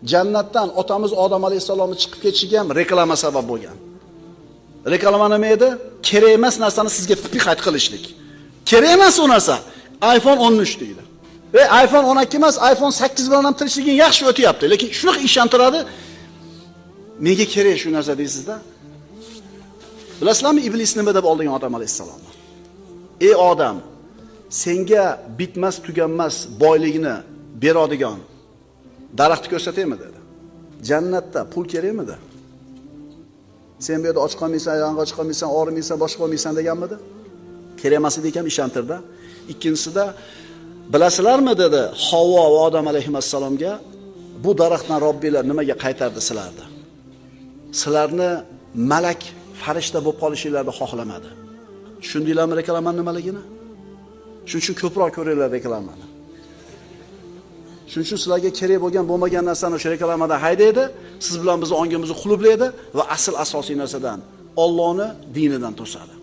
Jannatdan otamiz Odam alayhissalomning chiqib ketishiga ham reklama sabab bo'lgan. Reklama nima edi? Kerak emas narsani sizga fiqat qilishlik. Kerak emas u narsa. iPhone 13 deydi. Ve iPhone 12 emas, iPhone 8 bilan ham tirishliging yaxshi o'tyapti. Lekin shunaqa ishontiradi. Menga kerak shu narsa deysizda. Bilasizlarmi iblis nima deb oldigan Odam alayhissalomni? Ey odam, senga bitmas tuganmas boyligini beradigan daraxtni ko'rsataymi dedi. Jannatda pul kerakmidi? Sen bu yerda och qolmaysan, yalang'och qolmaysan, og'rimaysan, boshqa qolmaysan deganmidi? Kerak emas edi ekan ishontirdi. Ikkinchisida bilasizlarmi dedi Havvo va Odam alayhissalomga, bu daraxtdan Robbinglar nimaga qaytardi sizlarni? Sizlarni malak, farishta bo'lib qolishinglarni xohlamadi. Tushundinglarmi reklamani nimaligini? Shuning uchun ko'proq ko'ringlar reklamani. Shuning uchun sizlarga kerak bo'lgan, bo'lmagan narsani o'sha reklamadan haydaydi, siz bilan bizni ongimizni qulublaydi va asl asosiy narsadan, Allohning dinidan to'sadi.